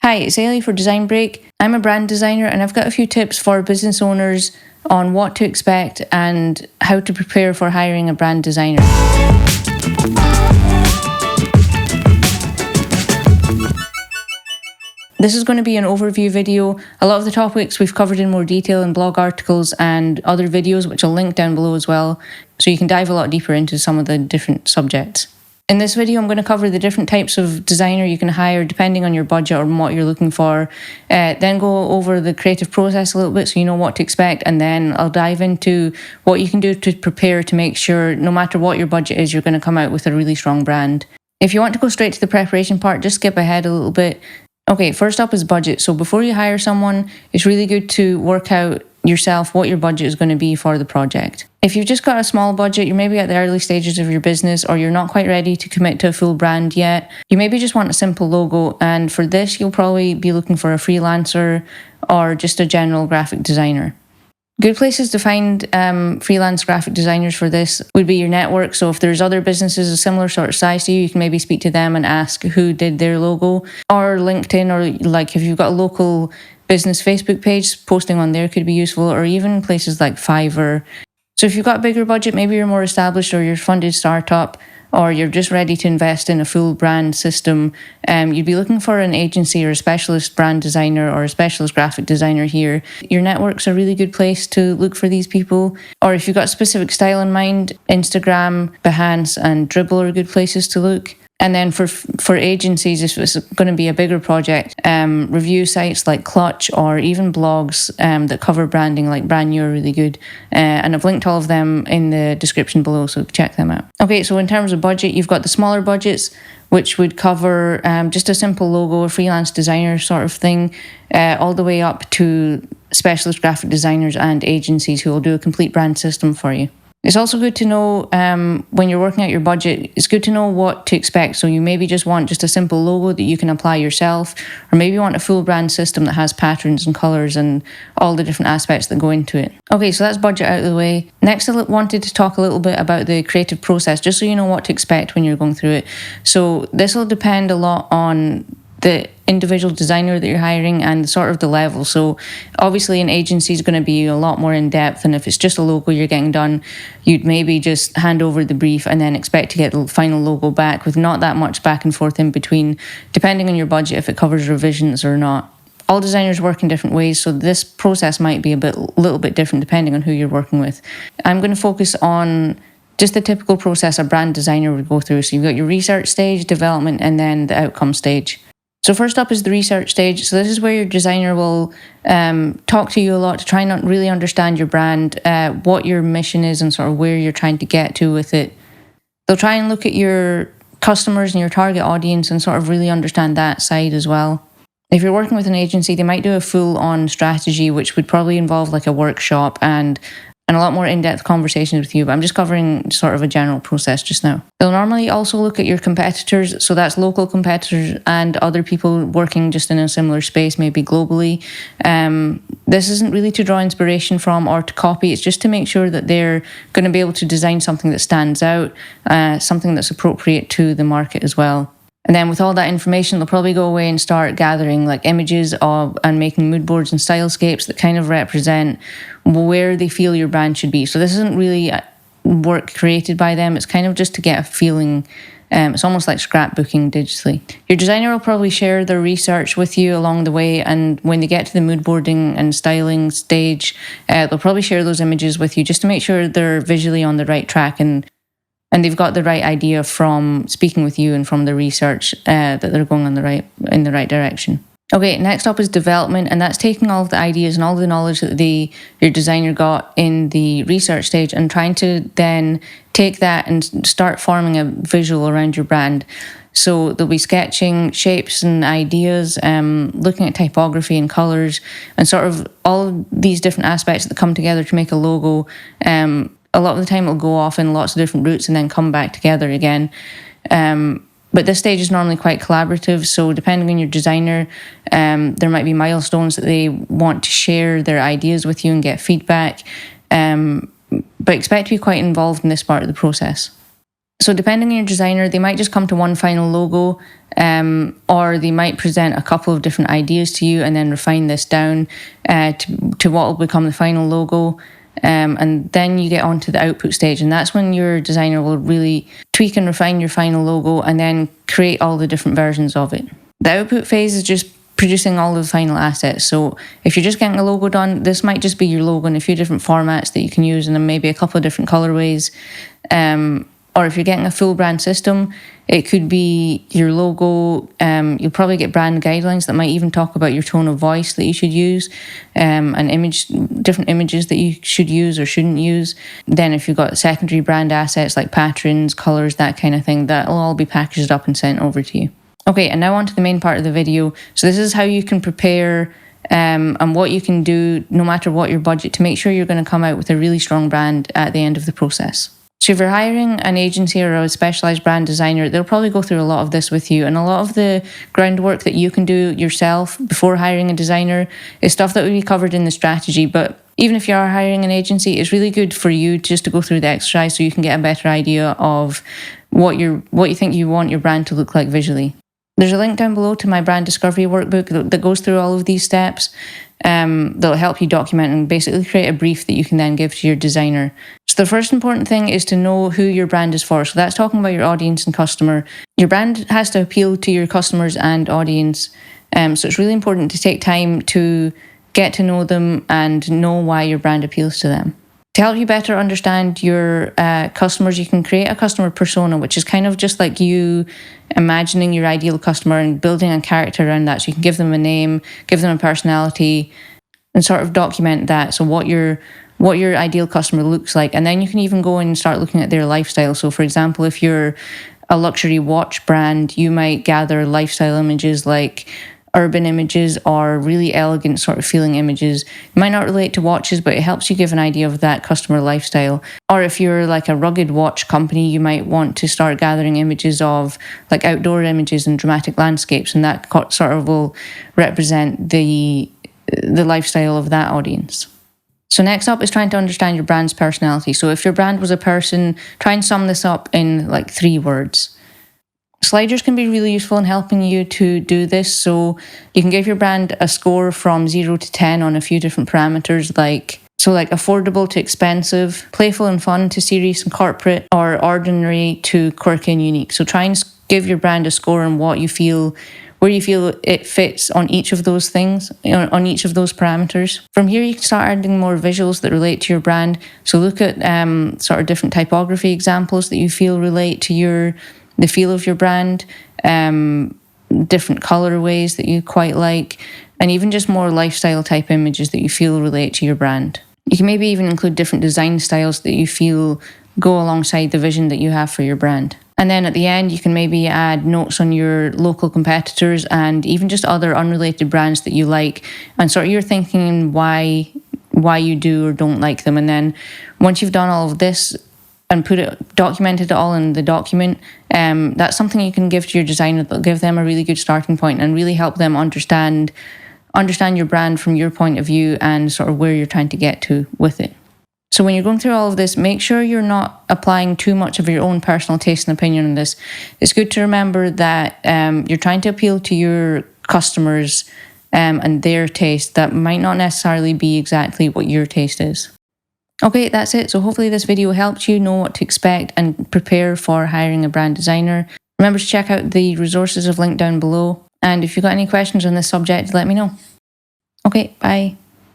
Hi, it's Ailey for Design Break. I'm a brand designer and I've got a few tips for business owners on what to expect and how to prepare for hiring a brand designer. This is going to be an overview video. A lot of the topics we've covered in more detail in blog articles and other videos, which I'll link down below as well, so you can dive a lot deeper into some of the different subjects. In this video, I'm going to cover the different types of designer you can hire depending on your budget or what you're looking for. Then go over the creative process a little bit so you know what to expect, and then I'll dive into what you can do to prepare to make sure no matter what your budget is, you're going to come out with a really strong brand. If you want to go straight to the preparation part, just skip ahead a little bit. Okay, first up is budget. So before you hire someone, it's really good to work out yourself what your budget is going to be for the project. If you've just got a small budget, you're maybe at the early stages of your business, or you're not quite ready to commit to a full brand yet, you maybe just want a simple logo, and for this you'll probably be looking for a freelancer or just a general graphic designer. Good places to find freelance graphic designers for this would be your network. So if there's other businesses a similar sort of size to you, you can maybe speak to them and ask who did their logo. Or LinkedIn, or like if you've got a local business Facebook page, posting on there could be useful, or even places like Fiverr. So if you've got a bigger budget, maybe you're more established or you're a funded startup, or you're just ready to invest in a full brand system, you'd be looking for an agency or a specialist brand designer or a specialist graphic designer here. Your network's a really good place to look for these people. Or if you've got a specific style in mind, Instagram, Behance and Dribbble are good places to look. And then for agencies, if it's going to be a bigger project, review sites like Clutch or even blogs that cover branding like Brand New are really good. And I've linked all of them in the description below, so check them out. Okay, so in terms of budget, you've got the smaller budgets, which would cover just a simple logo, a freelance designer sort of thing, all the way up to specialist graphic designers and agencies who will do a complete brand system for you. It's also good to know when you're working out your budget, it's good to know what to expect. So you maybe just want just a simple logo that you can apply yourself, or maybe you want a full brand system that has patterns and colours and all the different aspects that go into it. Okay, so that's budget out of the way. Next, I wanted to talk a little bit about the creative process, just so you know what to expect when you're going through it. So this will depend a lot on the individual designer that you're hiring and sort of the level. So obviously an agency is going to be a lot more in depth, and if it's just a logo you're getting done, you'd maybe just hand over the brief and then expect to get the final logo back with not that much back and forth in between, depending on your budget, if it covers revisions or not. All designers work in different ways, so this process might be a little bit different depending on who you're working with. I'm going to focus on just the typical process a brand designer would go through. So you've got your research stage, development, and then the outcome stage. So first up is the research stage. So this is where your designer will talk to you a lot to try and really understand your brand, what your mission is and sort of where you're trying to get to with it. They'll try and look at your customers and your target audience and sort of really understand that side as well. If you're working with an agency, they might do a full-on strategy, which would probably involve like a workshop and a lot more in-depth conversations with you, but I'm just covering sort of a general process just now. They'll normally also look at your competitors, so that's local competitors and other people working just in a similar space, maybe globally. This isn't really to draw inspiration from or to copy, it's just to make sure that they're going to be able to design something that stands out, something that's appropriate to the market as well. And then with all that information, they'll probably go away and start gathering like images of and making mood boards and stylescapes that kind of represent where they feel your brand should be. So this isn't really work created by them. It's kind of just to get a feeling. It's almost like scrapbooking digitally. Your designer will probably share their research with you along the way, and when they get to the mood boarding and styling stage, they'll probably share those images with you just to make sure they're visually on the right track and they've got the right idea from speaking with you and from the research that they're going in the right direction. Okay, next up is development, and that's taking all of the ideas and all the knowledge that your designer got in the research stage and trying to then take that and start forming a visual around your brand. So they'll be sketching shapes and ideas, looking at typography and colours, and sort of all of these different aspects that come together to make a logo. A lot of the time it'll go off in lots of different routes and then come back together again. But this stage is normally quite collaborative, so depending on your designer, there might be milestones that they want to share their ideas with you and get feedback, but expect to be quite involved in this part of the process. So depending on your designer, they might just come to one final logo, or they might present a couple of different ideas to you and then refine this down to what will become the final logo. And then you get onto the output stage, and that's when your designer will really tweak and refine your final logo and then create all the different versions of it. The output phase is just producing all the final assets. So if you're just getting a logo done, this might just be your logo in a few different formats that you can use, and then maybe a couple of different colorways. Or if you're getting a full brand system, it could be your logo. You'll probably get brand guidelines that might even talk about your tone of voice that you should use, and different images that you should use or shouldn't use. Then if you've got secondary brand assets like patterns, colors, that kind of thing, that'll all be packaged up and sent over to you. Okay, and now on to the main part of the video. So this is how you can prepare and what you can do no matter what your budget to make sure you're going to come out with a really strong brand at the end of the process. So if you're hiring an agency or a specialised brand designer, they'll probably go through a lot of this with you. And a lot of the groundwork that you can do yourself before hiring a designer is stuff that will be covered in the strategy. But even if you are hiring an agency, it's really good for you just to go through the exercise so you can get a better idea of what you think you want your brand to look like visually. There's a link down below to my brand discovery workbook that goes through all of these steps. That'll help you document and basically create a brief that you can then give to your designer. So the first important thing is to know who your brand is for. So that's talking about your audience and customer. Your brand has to appeal to your customers and audience. So it's really important to take time to get to know them and know why your brand appeals to them. To help you better understand your customers, you can create a customer persona, which is kind of just like you imagining your ideal customer and building a character around that. So you can give them a name, give them a personality, and sort of document that. So what your ideal customer looks like. And then you can even go in and start looking at their lifestyle. So for example, if you're a luxury watch brand, you might gather lifestyle images like urban images or really elegant sort of feeling images. It might not relate to watches, but it helps you give an idea of that customer lifestyle. Or if you're like a rugged watch company, you might want to start gathering images of like outdoor images and dramatic landscapes, and that sort of will represent the lifestyle of that audience. So next up is trying to understand your brand's personality. So if your brand was a person, try and sum this up in like 3 words. Sliders can be really useful in helping you to do this. So you can give your brand a score from 0 to 10 on a few different parameters, like affordable to expensive, playful and fun to serious and corporate, or ordinary to quirky and unique. So try and give your brand a score on where you feel it fits on each of those things, on each of those parameters. From here, you can start adding more visuals that relate to your brand. So look at sort of different typography examples that you feel relate to the feel of your brand, different colorways that you quite like, and even just more lifestyle type images that you feel relate to your brand. You can maybe even include different design styles that you feel go alongside the vision that you have for your brand. And then at the end, you can maybe add notes on your local competitors and even just other unrelated brands that you like, and sort of your thinking why you do or don't like them. And then once you've done all of this and documented it all in the document, that's something you can give to your designer that'll give them a really good starting point and really help them understand your brand from your point of view and sort of where you're trying to get to with it. So when you're going through all of this, make sure you're not applying too much of your own personal taste and opinion on this. It's good to remember that you're trying to appeal to your customers and their taste that might not necessarily be exactly what your taste is. Okay, that's it. So hopefully this video helped you know what to expect and prepare for hiring a brand designer. Remember to check out the resources I've linked down below. And if you've got any questions on this subject, let me know. Okay, bye.